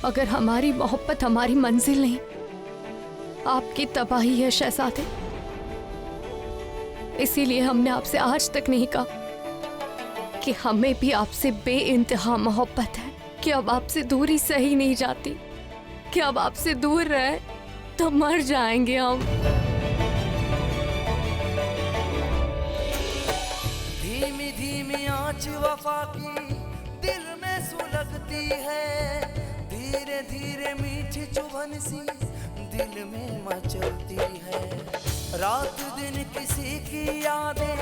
अगर हमारी मोहब्बत हमारी मंजिल नहीं, आपकी तबाही है शहजादे। इसीलिए हमने आपसे आज तक नहीं कहा कि हमें भी आपसे बेइंतहा मोहब्बत है, कि अब आपसे दूरी सही नहीं जाती, कि अब आपसे दूर रहे तो मर जाएंगे हम। धीमी धीमी आँच वफा की दिल में सुलगती है, धीरे धीरे मीठी चुभन सी दिल में मचलती है। रात दिन किसी की यादें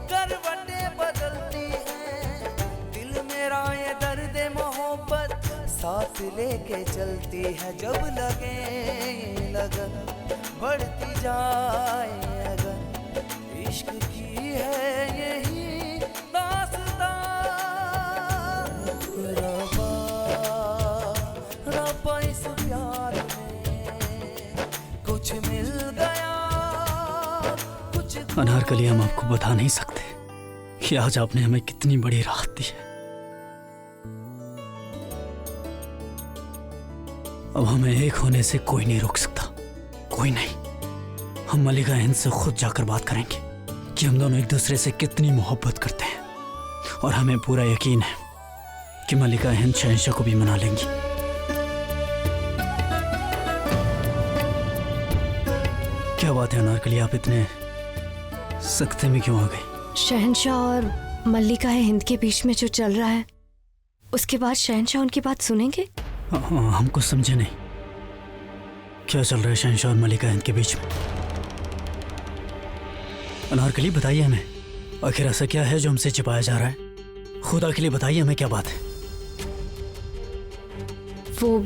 करवटें बदलती हैं, दिल मेरा ये दर्द मोहब्बत साथ लेके चलती है। जब लगे लगन बढ़ती जाए अगन, इश्क की है यही दास्तां। रब्बा रब्बा इस प्यार में कुछ मिल गया, कुछ अनारकली, हम आपको बता नहीं सकते कि आज आपने हमें कितनी बड़ी राहत दी है। अब हमें एक होने से कोई नहीं रोक सकता, कोई नहीं। हम मलिका हिंद से खुद जाकर बात करेंगे कि हम दोनों एक दूसरे से कितनी मोहब्बत करते हैं, और हमें पूरा यकीन है कि मलिका हिंद शहंशाह को भी मना लेंगी। क्या बात है अनारकली, आप इतने सख्ते में क्यों आ गई? शहंशाह और मल्लिका हिंद के बीच में जो चल रहा है, उसके बाद शहंशाह उनकी बात सुनेंगे? हम कुछ समझे नहीं, क्या चल रहा है शहंशाह और मलिका हिंद के बीच में? अनारकली, बताइए हमें, आखिर ऐसा क्या है जो हमसे छिपाया जा रहा है? खुदा के लिए बताइए हमें, क्या बात है? वो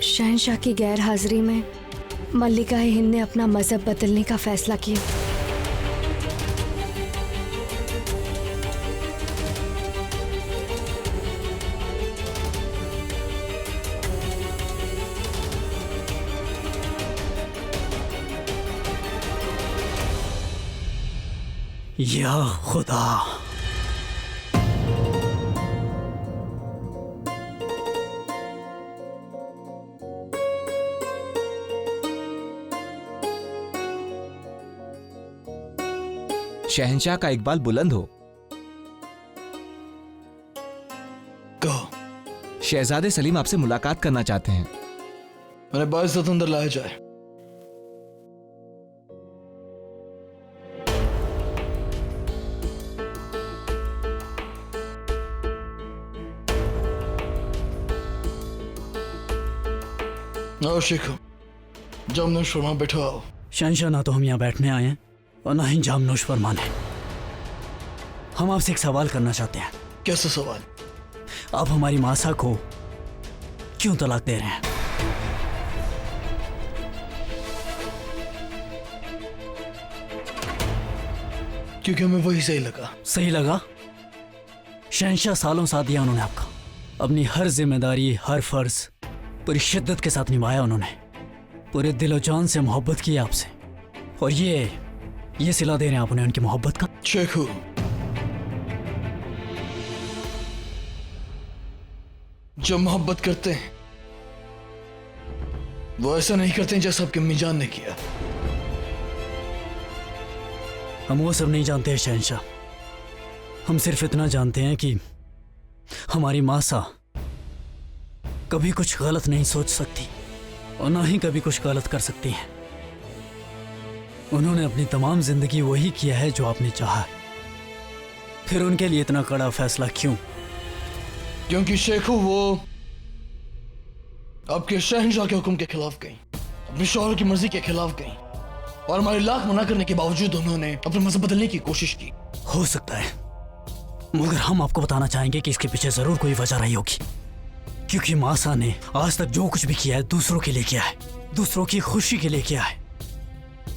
शहंशाह की गैर हाजिरी में मल्लिका हिंद ने अपना मजहब बदलने का फैसला किया। या खुदा, शहंशाह का इकबाल बुलंद हो। कहो। शहजादे सलीम आपसे मुलाकात करना चाहते हैं। मैंने बाइज़्ज़त अंदर लाया जाए। आओ शेखो, जामनोश फरमा, बैठो आओ। शहंशाह, ना तो हम यहाँ बैठने आए हैं और ना ही जामनोश फरमान है। हम आपसे एक सवाल करना चाहते हैं। कैसा सवाल? आप हमारी मासा को क्यों तलाक दे रहे हैं? क्योंकि हमें वही सही लगा। सही लगा? शहंशाह, सालों साथ दिया उन्होंने आपका, अपनी हर जिम्मेदारी, हर फर्ज पूरी शिद्दत के साथ निभाया उन्होंने, पूरे दिलो जान से मोहब्बत की आपसे, और ये सिला दे रहे हैं आप उन्हें उनकी मोहब्बत का। शेखू, जो मोहब्बत करते हैं वो ऐसा नहीं करते हैं जैसा आपकी अम्मी जान ने किया। हम वो सब नहीं जानते हैं शहंशाह, हम सिर्फ इतना जानते हैं कि हमारी मासा कभी कुछ गलत नहीं सोच सकती और ना ही कभी कुछ गलत कर सकती है। उन्होंने अपनी तमाम जिंदगी वही किया है जो आपने चाहा है, फिर उनके लिए इतना कड़ा फैसला क्यों? क्योंकि शेखू वो आपके शहंशाह के हुक्म के खिलाफ गई, अपने शौहर की मर्जी के खिलाफ गई, और हमारे लाख मना करने के बावजूद उन्होंने अपना मजहब बदलने की कोशिश की। हो सकता है, मगर हम आपको बताना चाहेंगे कि इसके पीछे जरूर कोई वजह रही होगी, क्योंकि मासा ने आज तक जो कुछ भी किया है दूसरों के लिए किया है, दूसरों की खुशी के लिए किया है।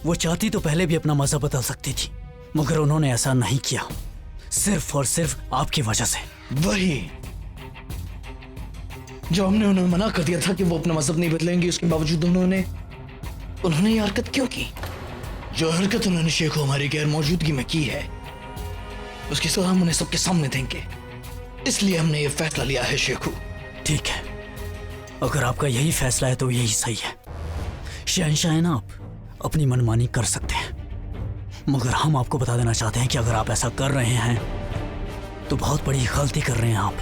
वो चाहती तो पहले भी अपना मजहब बदल सकती थी, मगर उन्होंने ऐसा नहीं किया, सिर्फ और सिर्फ आपकी वजह से। वही जो हमने उन्हें मना कर दिया था कि वो अपना मजहब नहीं बदलेंगे, उसके बावजूद उन्होंने ये हरकत क्यों की? जो हरकत उन्होंने शेखू हमारी गैर मौजूदगी में की है, उसकी सजा हम उन्हें सबके सामने देंगे। इसलिए हमने ये फैसला लिया है शेखू। ठीक है, अगर आपका यही फैसला है तो यही सही है। शहंशाह है ना, आप अपनी मनमानी कर सकते हैं, मगर हम आपको बता देना चाहते हैं कि अगर आप ऐसा कर रहे हैं तो बहुत बड़ी गलती कर रहे हैं आप।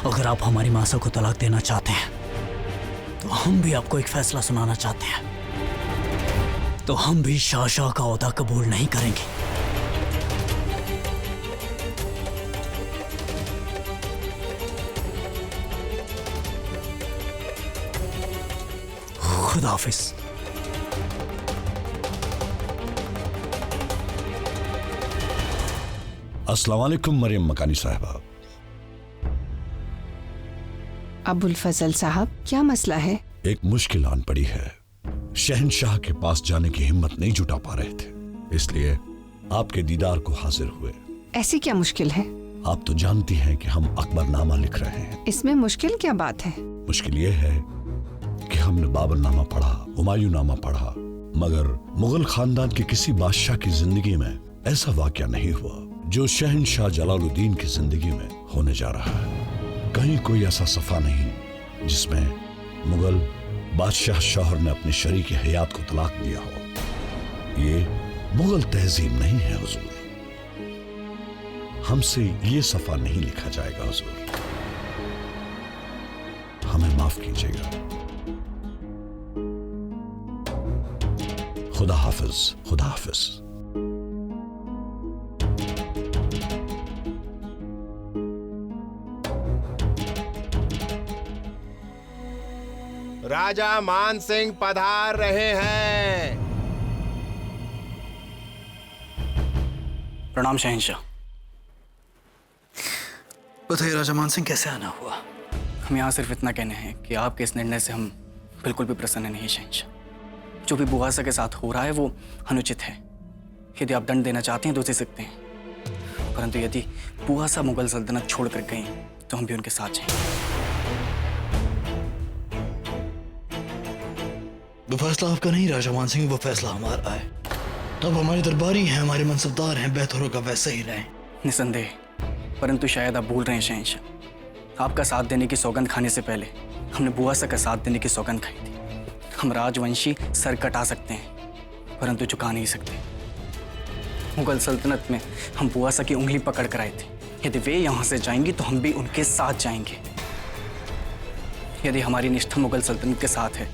अगर आप हमारी मासा को तलाक देना चाहते हैं तो हम भी आपको एक फैसला सुनाना चाहते हैं, तो हम भी शाह का ओहदा कबूल नहीं करेंगे। खुदा हाफिज। अस्सलाम वालेकुम मरियम मकानी साहबा। अबुल फजल साहब, क्या मसला है? एक मुश्किल आन पड़ी है। शहंशाह के पास जाने की हिम्मत नहीं जुटा पा रहे थे, इसलिए आपके दीदार को हाजिर हुए। ऐसी क्या मुश्किल है? आप तो जानती हैं कि हम अकबरनामा लिख रहे हैं। इसमें मुश्किल क्या बात है? मुश्किल ये है कि हमने बाबरनामा पढ़ा, हुमायूंनामा पढ़ा, मगर मुगल खानदान के किसी बादशाह की जिंदगी में ऐसा वाकया नहीं हुआ जो शहंशाह जलालुद्दीन की जिंदगी में होने जा रहा है। कहीं कोई ऐसा सफा नहीं जिसमें मुगल बादशाह शौहर ने अपनी शरीक हयात को तलाक दिया हो। ये मुगल तहजीब नहीं है हुजूर, हमसे ये सफा नहीं लिखा जाएगा हुजूर, हमें माफ कीजिएगा। खुदा हाफिज, खुदा हाफिज। राजा मान सिंह पधार रहे हैं। प्रणाम शहंशाह। बताइए राजा मान सिंह, कैसे आना हुआ? हम यहाँ सिर्फ इतना कहने हैं कि आपके इस निर्णय से हम बिल्कुल भी प्रसन्न नहीं शहंशाह। जो भी बुआसा के साथ हो रहा है वो अनुचित है। यदि आप दंड देना चाहते हैं तो दे सकते हैं, परंतु यदि बुआसा मुगल सल्तनत छोड़कर गई तो हम भी उनके साथ जाएंगे। वो फैसला आपका नहीं राजा मान सिंह, वो फैसला हमारा है। अब हमारे दरबारी हैं, हमारे मनसबदार हैं, बेहतर होगा वैसे ही रहें। निसंदेह, परंतु शायद आप भूल रहे हैं शहंशाह, आपका साथ देने की सौगंध खाने से पहले हमने बुआसा का साथ देने की सौगंध खाई थी। हम राजवंशी सर कटा सकते हैं परंतु झुका नहीं सकते। मुगल सल्तनत में हम बुआसा की उंगली पकड़ कर आए थे। यदि वे यहाँ से जाएंगी तो हम भी उनके साथ जाएंगे। यदि हमारी निष्ठा मुगल सल्तनत के साथ है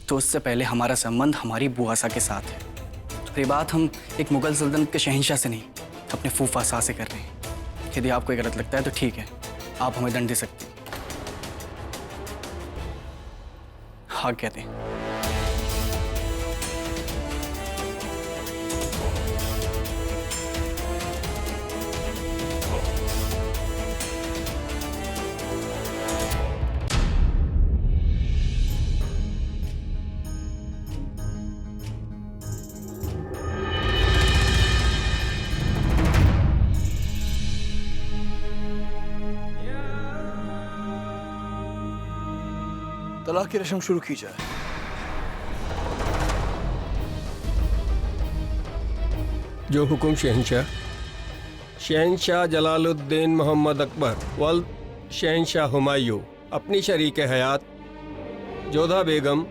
तो उससे पहले हमारा संबंध हमारी बुआसा के साथ है। और ये बात हम एक मुगल सल्तनत के शहंशाह से नहीं, अपने फूफा शाह से कर रहे हैं। यदि आपको ये गलत लगता है तो ठीक है, आप हमें दंड दे सकते हैं। हाँ कहते हैं। तलाक की रस्म शुरू की जाए। जो हुकुम शहंशाह। शहंशाह जलालुद्दीन मोहम्मद अकबर वल्द शहंशाह हुमायूं अपनी शरीक हयात जोधा बेगम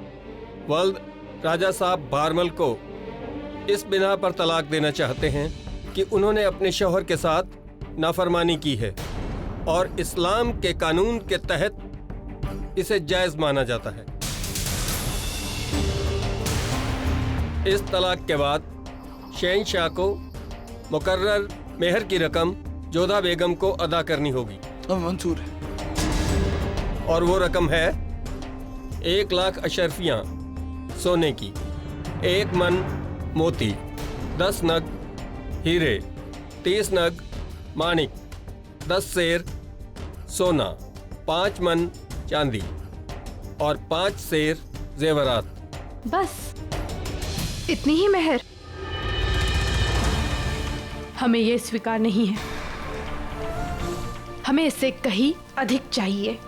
वल्द राजा साहब भारमल को इस बिना पर तलाक देना चाहते हैं कि उन्होंने अपने शौहर के साथ नाफरमानी की है और इस्लाम के कानून के तहत इसे जायज माना जाता है। इस तलाक के बाद शहंशाह को मुकर्रर मेहर की रकम जोधा बेगम को अदा करनी होगी। मंजूर है। और वो रकम है 1 लाख अशरफियाँ सोने की, 1 मन मोती, 10 नग हीरे, 30 नग माणिक, 10 सेर सोना, 5 मन चांदी और 5 सेर जेवरात। बस इतनी ही मेहर? हमें ये स्वीकार नहीं है, हमें इससे कहीं अधिक चाहिए।